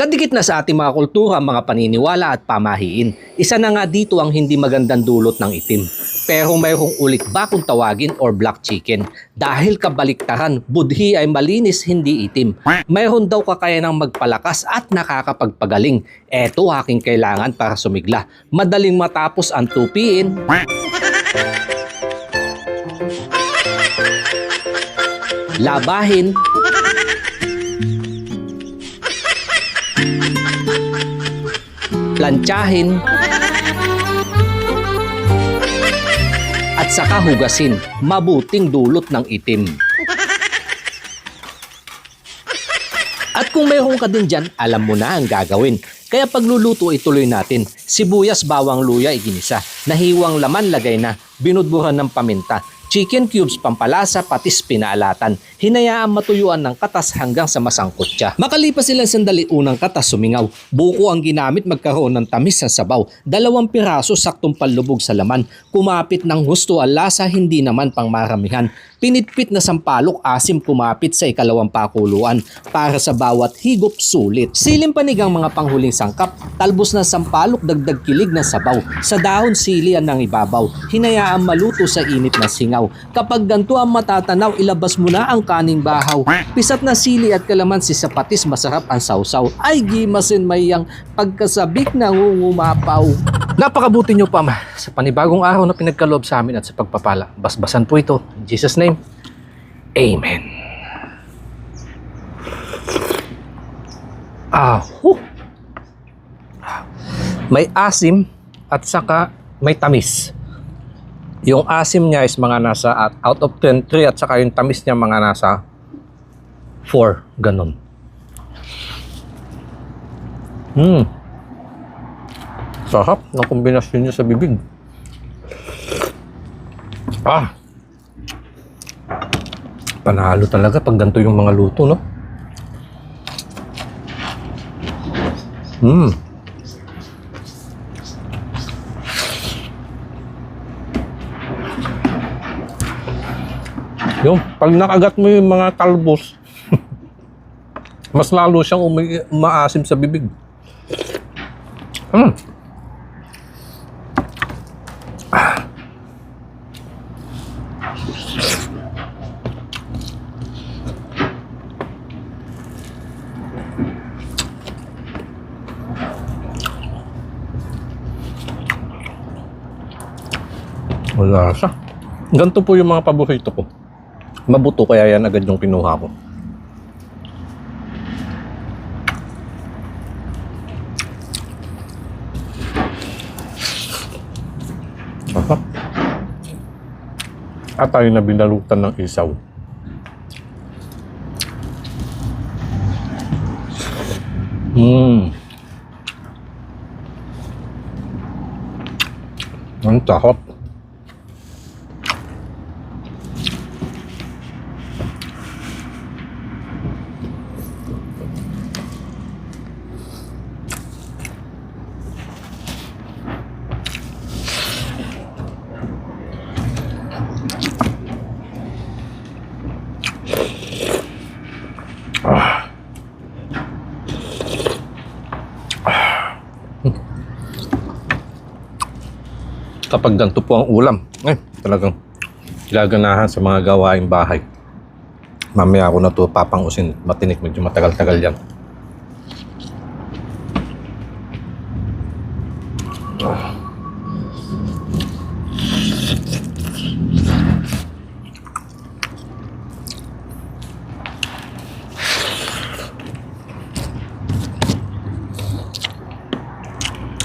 Kadikit na sa ating mga kultura ang mga paniniwala at pamahiin. Isa na nga dito ang hindi magandang dulot ng itim. Pero mayroong ulit ba kung tawagin or black chicken? Dahil kabaliktaran, budhi ay malinis hindi itim. Mayroon daw kakayanang magpalakas at nakakapagpagaling. Eto aking kailangan para sumigla. Madaling matapos ang tupiin. Labahin. Plantsahin. At saka hugasin. Mabuting dulot ng itim. At kung mayroon ka din dyan, alam mo na ang gagawin. Kaya pagluluto ituloy natin. Sibuyas, bawang, luya, iginisa. Nahiwang laman, lagay na. Binudburan ng paminta. Chicken cubes, pampalasa, patis, pinaalatan. Hinayaan matuyuan ng katas hanggang sa masangkot siya. Makalipas ilang sandali unang katas sumingaw. Buko ang ginamit magkaroon ng tamis sa sabaw. 2 piraso saktong panlubog sa laman. Kumapit ng husto ang lasa, hindi naman pangmaramihan. Pinitpit na sampalok, asim kumapit sa ikalawang pakuluan. Para sa bawat higop sulit. Siling panigang mga panghuling sangkap. Talbos na sampalok, dagdag kilig na sabaw. Sa dahon silian ng ibabaw. Hinayaan maluto sa init na singaw. Kapag ganito ang matatanaw, ilabas mo na ang kaning bahaw. Pisat na sili at kalamansi sa patis, masarap ang sausaw. Ay gimasin mayang pagkasabik na ngumapaw. Napakabuti nyo pa sa panibagong araw na pinagkaloob sa amin at sa pagpapala. Basbasan po ito. In Jesus' name, Amen. May asim at saka may tamis. Yung asim niya is mga nasa out of 10, 3 at saka yung tamis niya mga nasa 4. Ganon. Sarap ng kombinasyon niya sa bibig. Panalo talaga pag ganito yung mga luto, no? Yung pag nakagat mo yung mga talbos, mas lalo siyang umaasim sa bibig. Wala siya. Ganito po yung mga paborito ko. Mabuto kaya yan agad yung kinuha ko. At tayo na binalutan ng isaw. Ang tahot. Kapag ganito po ang ulam, talagang gaganahan sa mga gawaing bahay. Mamaya ako na ito papangusin, matinik, medyo matagal-tagal yan.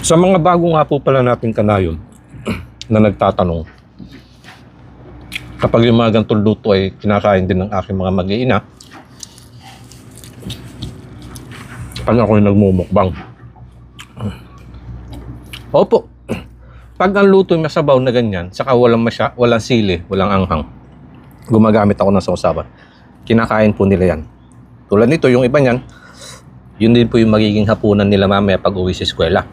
Sa mga bago nga po pala nating kanayon na nagtatanong, kapag yung mga ganitong luto ay kinakain din ng aking mga mag-iina, pag ako'y nagmumukbang. Opo, pag ang luto ay masabaw na ganyan, saka walang sili, walang anghang, gumagamit ako ng sausawan. Kinakain po nila yan. Tulad nito, yung iba niyan, yun din po yung magiging hapunan nila mamaya pag uwi sa eskwela.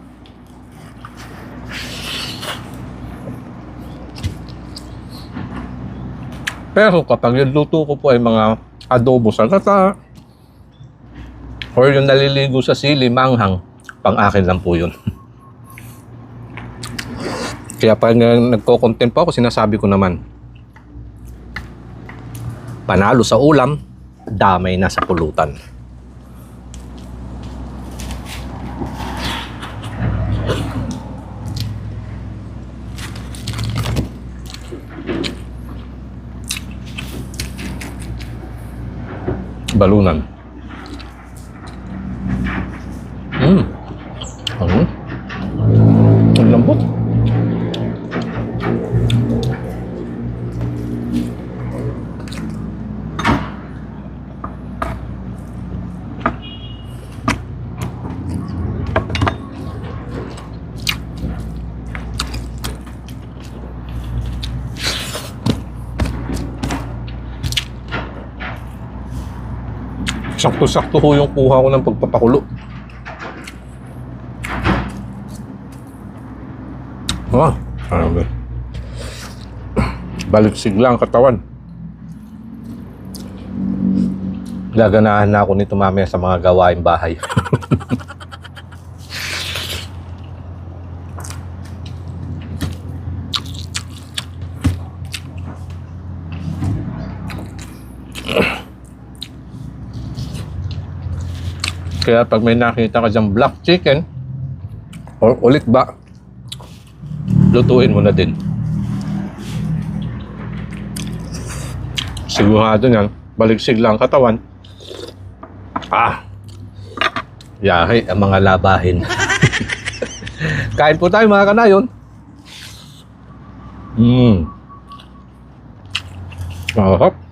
Pero kapag yung luto ko po ay mga adobo sa gata, Or yung naliligo sa sili, manghang, pang akin lang po yun. Kaya pag nagko-content po ako, sinasabi ko naman, panalo sa ulam, damay na sa pulutan. Balunan. Ang lambot. Sakto-sakto ho yung kuha ko ng pagpapakulo. Ano ba? Baliksig lang ang katawan. Gaganahan na ako nito mamaya sa mga gawaing bahay. Kaya pag may nakita ka dyan black chicken or ulit ba, lutuin mo na din. Sigurado yan, baliksig lang katawan. Yahe ang mga labahin. Kain po tayo mga kanayon. Mahap.